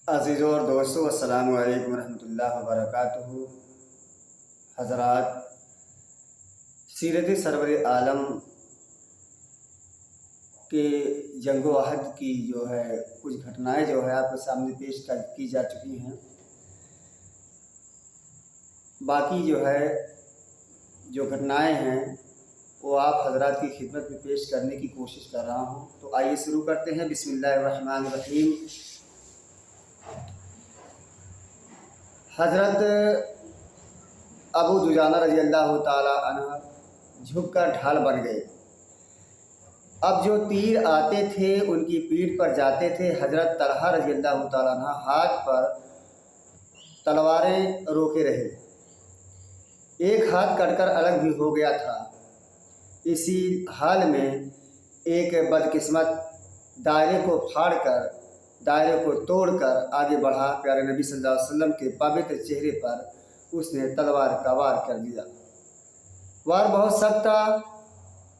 عزیزوں اور دوستوں، السلام علیکم ورحمۃ اللہ وبرکاتہ۔ حضرات، سیرت سرور عالم کے جنگ و عہد کی کچھ گھٹنائیں آپ کے سامنے پیش کی جا چکی ہیں۔ باقی جو گھٹنائیں ہیں وہ آپ حضرات کی خدمت میں پیش کرنے کی کوشش کر رہا ہوں۔ تو آئیے شروع کرتے ہیں۔ بسم اللہ الرحمن الرحیم۔ حضرت ابو دجانہ رضی اللہ تعالیٰ عنہ جھک کر ڈھال بن گئے۔ اب جو تیر آتے تھے ان کی پیٹھ پر جاتے تھے۔ حضرت طلحہ رضی اللہ تعالیٰ عنہ ہاتھ پر تلواریں روکے رہے۔ ایک ہاتھ کٹ کر الگ بھی ہو گیا تھا۔ اسی حال میں ایک بدقسمت دائرے کو پھاڑ کر، دائرے کو توڑ کر آگے بڑھا۔ پیارے نبی صلی اللہ علیہ وسلم کے پوتر چہرے پر اس نے تلوار کا وار کر دیا۔ وار بہت سخت تھا۔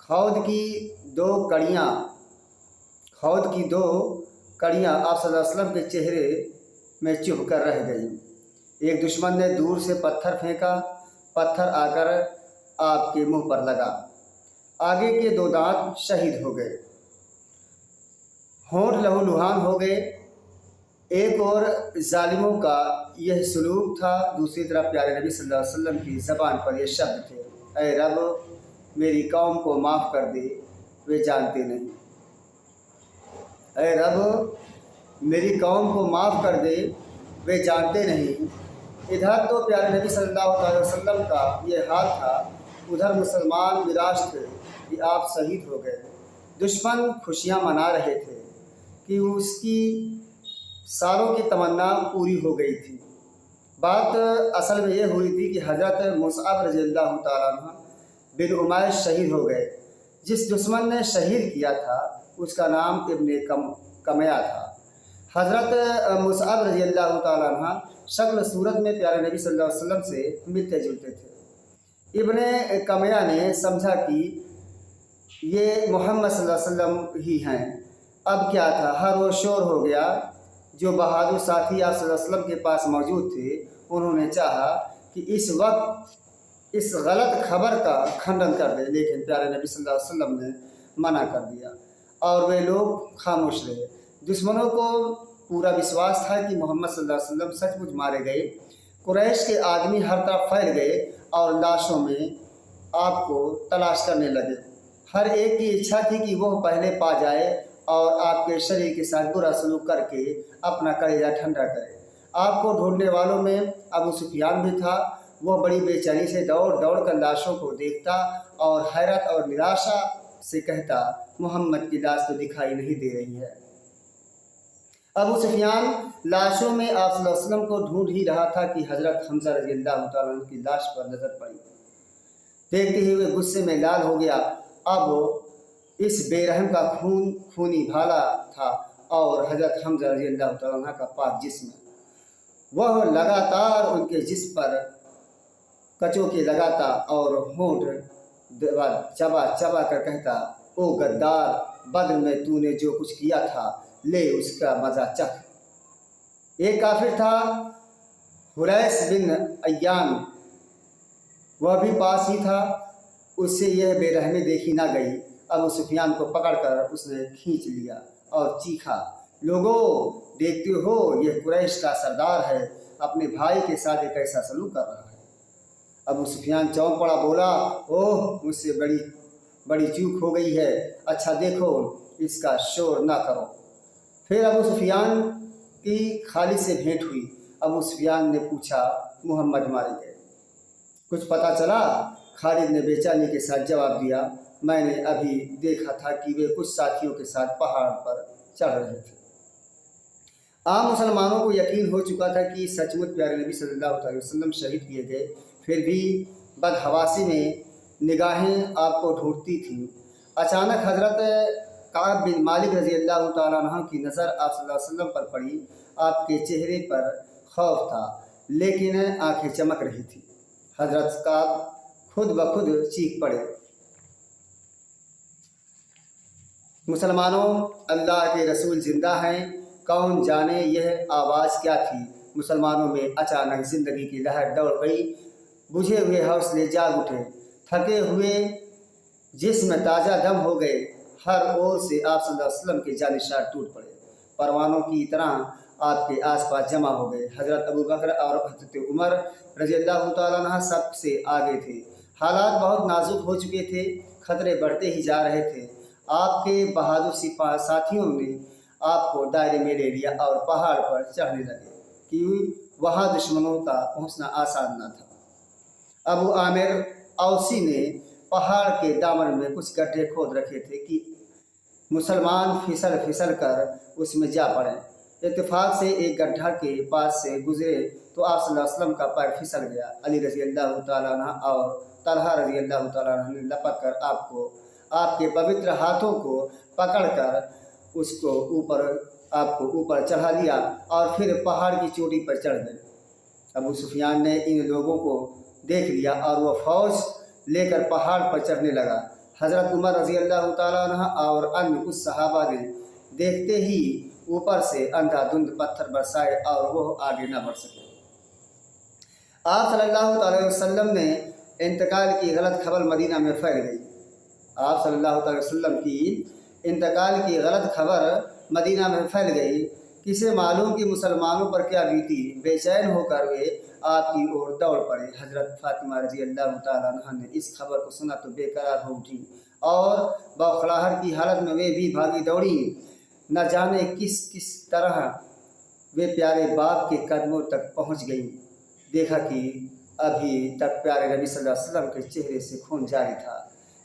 خود کی دو کڑیاں آپ صلی اللہ علیہ وسلم کے چہرے میں چبھ کر رہ گئیں۔ ایک دشمن نے دور سے پتھر پھینکا۔ پتھر آ کر آپ کے منہ پر لگا۔ آگے کے دو دانت شہید ہو گئے، ہونٹ لہو لہان ہو گئے۔ ایک اور ظالموں کا یہ سلوک تھا۔ دوسری طرف پیارے نبی صلی اللہ علیہ وسلم کی زبان پر یہ شبد تھے: اے رب، میری قوم کو معاف کر دے، وہ جانتے نہیں۔ اے رب، میری قوم کو معاف کر دے، وہ جانتے نہیں۔ ادھر تو پیارے نبی صلی اللہ علیہ وسلم کا یہ حال تھا، ادھر مسلمان نراش تھے کہ آپ شہید ہو گئے۔ دشمن خوشیاں منا رہے تھے کہ اس کی سالوں کی تمنا پوری ہو گئی تھی۔ بات اصل میں یہ ہوئی تھی کہ حضرت مصعب رضی اللہ تعالیٰ عنہ بن عمیش شہید ہو گئے۔ جس دشمن نے شہید کیا تھا اس کا نام ابن کمیہ تھا۔ حضرت مصعب رضی اللہ تعالیٰ عنہ شکل صورت میں پیارے نبی صلی اللہ علیہ وسلم سے ملتے جلتے تھے۔ ابن کمیہ نے سمجھا کہ یہ محمد صلی اللہ علیہ وسلم ہی ہیں۔ اب کیا تھا، ہر وہ شور ہو گیا۔ جو بہادر ساتھی آپ صلی اللہ علیہ وسلم کے پاس موجود تھے انہوں نے چاہا کہ اس وقت اس غلط خبر کا کھنڈن کر دے، لیکن پیارے نبی صلی اللہ علیہ وسلم نے منع کر دیا اور وہ لوگ خاموش رہے۔ دشمنوں کو پورا وشواس تھا کہ محمد صلی اللہ علیہ وسلم سچ مچ مارے گئے۔ قریش کے آدمی ہر طرف پھیل گئے اور لاشوں میں آپ کو تلاش کرنے لگے۔ ہر ایک کی اچھا تھی کہ وہ پہلے پا جائے اور آپ کے شریر کے ساتھ برا سلوک کر کے اپنا کلیجہ ٹھنڈا کرے۔ آپ کو ڈھونڈنے والوں میں ابو سفیان بھی تھا۔ وہ بڑی بے چینی سے دوڑ دوڑ کر لاشوں کو دیکھتا اور حیرت اور نراشا سے کہتا: محمد کی لاش تو دکھائی نہیں دے رہی ہے۔ ابو سفیان لاشوں میں آپ صلی اللہ علیہ وسلم کو ڈھونڈ ہی رہا تھا کہ حضرت حمزہ رضی اللہ تعالیٰ عنہ کی لاش پر نظر پڑی۔ دیکھتے ہی وہ غصے میں لال ہو گیا۔ اب اس بے رحم کا خونی بھالا تھا اور حضرت حمزہ رضی اللہ تعالیٰ عنہ کا پاک جسم، وہ لگاتار ان کے جسم پر کچوں کے لگاتا اور ہونٹ چبا چبا کر کہتا: او غدار، بدر میں تو نے جو کچھ کیا تھا لے اس کا مزہ چکھ۔ ایک کافر تھا حریث بن ایان، وہ بھی پاس ہی تھا۔ اس سے یہ بے رحمی دیکھی نہ گئی۔ ابو سفیان کو پکڑ کر اس نے کھینچ لیا اور چیخا: لوگوں، دیکھتے ہو یہ قریش کا سردار ہے، اپنے بھائی کے ساتھ ایک ایسا سلوک کر رہا ہے۔ ابو سفیان چونک پڑا، بولا: اوہ، مجھ سے بڑی چوک ہو گئی ہے۔ اچھا دیکھو، اس کا شور نہ کرو۔ پھر ابو سفیان کی خالد سے بھیٹ ہوئی۔ ابو سفیان نے پوچھا: محمد مارے گئے، کچھ پتہ چلا؟ خالد نے بے چینی کے ساتھ جواب دیا: میں نے ابھی دیکھا تھا کہ وہ کچھ ساتھیوں کے ساتھ پہاڑ پر چڑھ رہے تھے۔ عام مسلمانوں کو یقین ہو چکا تھا کہ سچ مچ پیارے نبی صلی اللہ علیہ وسلم شہید کیے گئے، پھر بھی بدحواسی میں نگاہیں آپ کو ڈھونڈتی تھیں۔ اچانک حضرت کعب بن مالک رضی اللہ تعالیٰ عنہ کی نظر آپ صلی اللہ علیہ وسلم پر پڑی۔ آپ کے چہرے پر خوف تھا لیکن آنکھیں چمک رہی تھیں۔ حضرت کعب خود بخود چیخ پڑے: مسلمانوں، اللہ کے رسول زندہ ہیں، कौन जाने यह आवाज़ क्या थी। मुसलमानों में अचानक ज़िंदगी की लहर दौड़ गई। बुझे हुए हौसले जाग उठे, थके हुए जिस्म ताज़ा दम हो गए। हर ओर से आप सल्लल्लाहु अलैहि वसल्लम के जानिशान टूट पड़े, परवानों की तरह आपके आसपास जमा हो गए। हज़रत अबू बकर और हज़रत उमर रज़ियल्लाहु ताला अन्हा सबसे आगे थे। हालात बहुत नाजुक हो चुके थे, खतरे बढ़ते ही जा रहे थे। आपके बहादुर सिपाही साथियों ने आपको दायरे में ले लिया और पहाड़ पर चढ़ने लगे कि वहाँ दुश्मनों का पहुँचना आसान न था। अबू आमिर औसी ने पहाड़ के दामन में कुछ गड्ढे खोद रखे थे कि मुसलमान फिसल फिसल कर उसमें जा पड़े। इत्तेफाक से एक गड्ढा के पास से गुजरे तो आप सल्लल्लाहु अलैहि वसल्लम का पैर फिसल गया। अली रज़ियल्लाहु ताला अन्हु और तलहा रज़ियल्लाहु ताला अन्हु ने लपक कर आपके पवित्र हाथों को पकड़कर उसको आपको ऊपर चढ़ा लिया और फिर पहाड़ की चोटी पर चढ़ गए। अबू सुफियान ने इन लोगों को देख लिया और वह फौज लेकर पहाड़ पर चढ़ने लगा। हज़रत उमर रज़ियल्लाहु ताला अन्हु और अन्य उस सहाबा ने देखते ही ऊपर से अंधाधुंध पत्थर बरसाए और वह आगे न बढ़ सके। आप सल्लल्लाहु अलैहि वसल्लम ने इंतकाल की गलत खबर मदीना में फैल गई। आप सल्लल्लाहु अलैहि वसल्लम की इंतकाल की गलत खबर मदीना में फैल गई। किसे मालूम कि मुसलमानों पर क्या बीती। बेचैन होकर वे आपकी ओर दौड़ पड़े। हज़रत फातिमा रज़ियल्लाहु ताला अन्हा ने इस खबर को सुना तो बेकरार हो उठी और बौखलाहट की हालत में वे भी भागी दौड़ी। न जाने किस किस तरह वे प्यारे बाप के कदमों तक पहुंच गई। देखा कि अभी तक प्यारे नबी सल्लल्लाहु अलैहि वसल्लम के चेहरे से खून जारी था।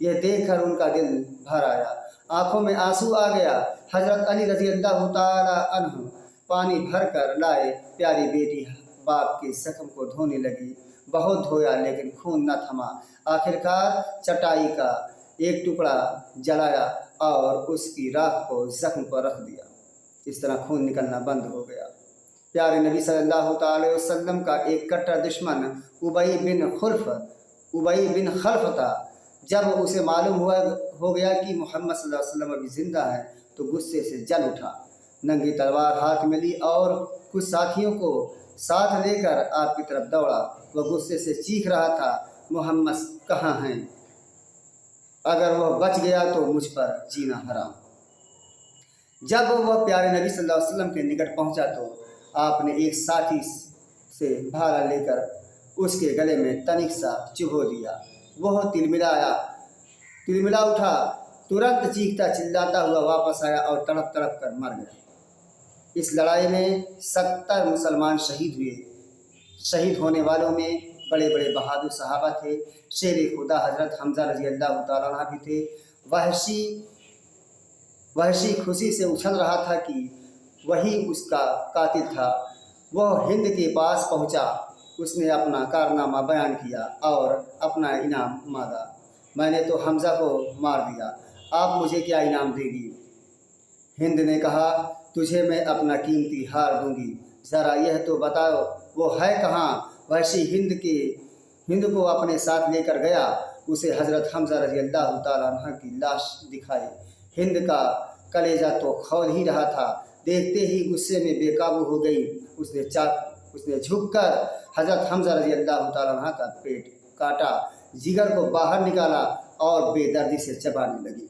यह देखकर उनका दिल भर आया, आंखों में आंसू आ गया। हज़रत अली रज़ियल्लाहु ताला अन्हु पानी भर कर लाए। प्यारी बेटी बाप के जख्म को धोने लगी। बहुत धोया लेकिन खून न थमा। आखिरकार चटाई का एक टुकड़ा जलाया और उसकी राख को जख्म पर रख दिया। इस तरह खून निकलना बंद हो गया। प्यारे नबी सल्लल्लाहु अलैहि वसल्लम का एक कट्टर दुश्मन उबई बिन खल्फ था। जब उसे मालूम हो गया कि मोहम्मद सल्लल्लाहु अलैहि वसल्लम अभी जिंदा है तो गुस्से से जल उठा। नंगी तलवार हाथ में ली और कुछ साथियों को साथ लेकर आपकी तरफ दौड़ा। वह गुस्से से चीख रहा था, मोहम्मद कहाँ हैं? अगर वह बच गया तो मुझ पर जीना हराम। जब वह प्यारे नबी सल्लल्लाहु अलैहि वसल्लम के निकट पहुंचा तो आपने एक साथी से भाला लेकर उसके गले में तनिक सा चुभो दिया। वह तिलमिला उठा, तुरंत चीखता चिल्लाता हुआ वापस आया और तड़प तड़प कर मर गया। इस लड़ाई में 70 मुसलमान शहीद हुए। शहीद होने वालों में बड़े बड़े बहादुर सहाबा थे। शेर खुदा हज़रत हमज़ा रज़ियल्लाहु ताला अन्हु भी थे। वहशी खुशी से उछल रहा था कि वही उसका कातिल था। वह हिंद के पास पहुंचा। उसने अपना कारनामा बयान किया और अपना इनाम मांगा। मैंने तो हमज़ा को मार दिया, आप मुझे क्या इनाम देगी? हिंद ने कहा, तुझे मैं अपना कीमती हार दूंगी। ज़रा यह तो बताओ वो है कहाँ? वहशी हिंद को अपने साथ लेकर गया। उसे हज़रत हमज़ा रज़ियल्लाहु ताला अन्हु की लाश दिखाई। हिंद का कलेजा तो खौल ही रहा था। देखते ही गुस्से में बेकाबू हो गई। उसने झुककर हज़रत हमज़ा रज़ियल्लाहु ताला अन्हु का पेट काटा, जिगर को बाहर निकाला और बेदर्दी से चबाने लगी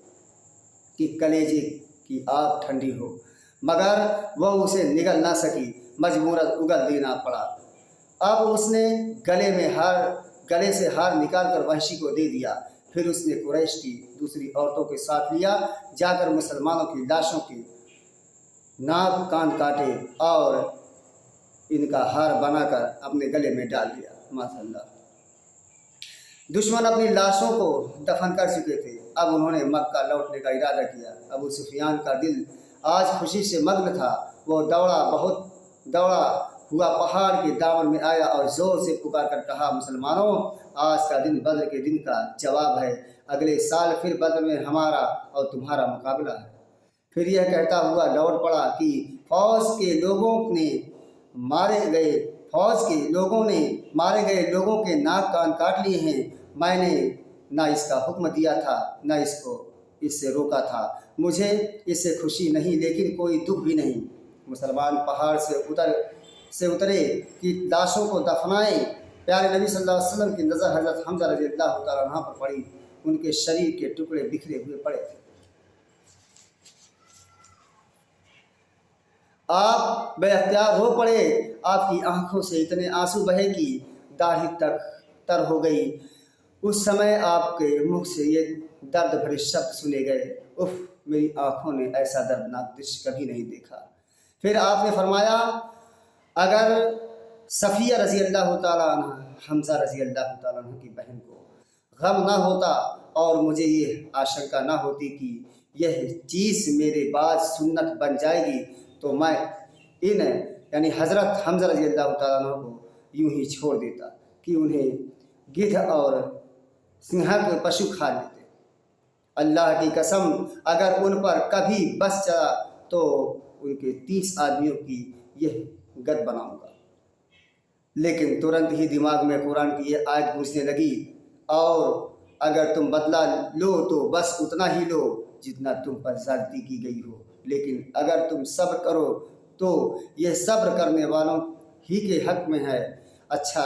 कि कलेजे की आग ठंडी हो, मगर वह उसे निगल ना सकी। मजबूरन उगल देना पड़ा। अब उसने गले से हार निकालकर वहशी को दे दिया। फिर उसने कुरैश की दूसरी औरतों के साथ लिया, जाकर मुसलमानों की लाशों के नाक कान काटे और इनका हार बनाकर अपने गले में डाल दिया। माशाअल्लाह। दुश्मन अपनी लाशों को दफन कर चुके थे। अब उन्होंने मक्का लौटने का इरादा किया। अबू सुफियान का दिल आज खुशी से मग्न था। वह दौड़ा हुआ पहाड़ के दामन में आया और ज़ोर से पुकार कर कहा, मुसलमानों, आज का दिन बद्र के दिन का जवाब है। अगले साल फिर बद्र में हमारा और तुम्हारा मुकाबला है। फिर यह कहता हुआ लौट पड़ा कि फौज के लोगों ने मारे गए लोगों के नाक कान काट लिए हैं। मैंने ना इसका हुक्म दिया था, ना इससे रोका था। मुझे इससे खुशी नहीं, लेकिन कोई दुख भी नहीं। मुसलमान पहाड़ से उतरे कि लाशों को दफनाएं। प्यारे नबी सल्लल्लाहु अलैहि वसल्लम की नज़र हज़रत हमज़ा रज़ियल्लाहु तआला अन्हु पर पड़ी। उनके शरीर के टुकड़े बिखरे हुए पड़े थे। आप बेअख्तियार रो पड़े। आपकी आंखों से इतने आंसू बहे कि दाढ़ी तक तर हो गई। उस समय आपके मुख से ये दर्द भरे शब्द सुने गए, उफ, मेरी आंखों ने ऐसा दर्दनाक दृश्य कभी नहीं देखा। फिर आपने फरमाया, अगर सफ़िया रज़ी अल्लाह ताला अन्हा, हमज़ा रज़ी अल्लाह ताला अन्हु की बहन को गम ना होता और मुझे ये आशंका ना होती कि यह चीज़ मेरे बाद सुन्नत बन जाएगी, तो मैं इन यानी हज़रत हमज़ा रज़ी अल्लाह ताला अन्हु को यूं ही छोड़ देता कि उन्हें गिद्ध और सिंह के पशु खा लेते। अल्लाह की कसम, अगर उन पर कभी बस चला तो उनके 30 आदमियों की यह गद बनाऊंगा। लेकिन तुरंत ही दिमाग में कुरान की ये आयत गूंजने लगी, और अगर तुम बदला लो तो बस उतना ही लो जितना तुम पर ज़्यादती की गई हो, लेकिन अगर तुम सब्र करो तो यह सब्र करने वालों ही के हक में है। अच्छा,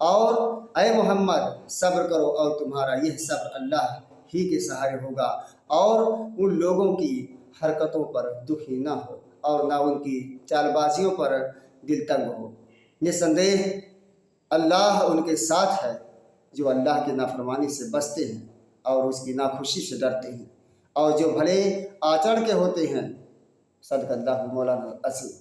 और ऐ मोहम्मद सब्र करो और तुम्हारा यह सब्र अल्लाह ही के सहारे होगा, और उन लोगों की हरकतों पर दुखी ना हो और ना उनकी चालबाजियों पर दिल तंग हो। निस्संदेह अल्लाह उनके साथ है जो अल्लाह की नाफरमानी से बचते हैं और उसकी नाखुशी से डरते हैं, और जो भले आचरण के होते हैं। सदक़ल्लाहु मौलाना अज़ीम।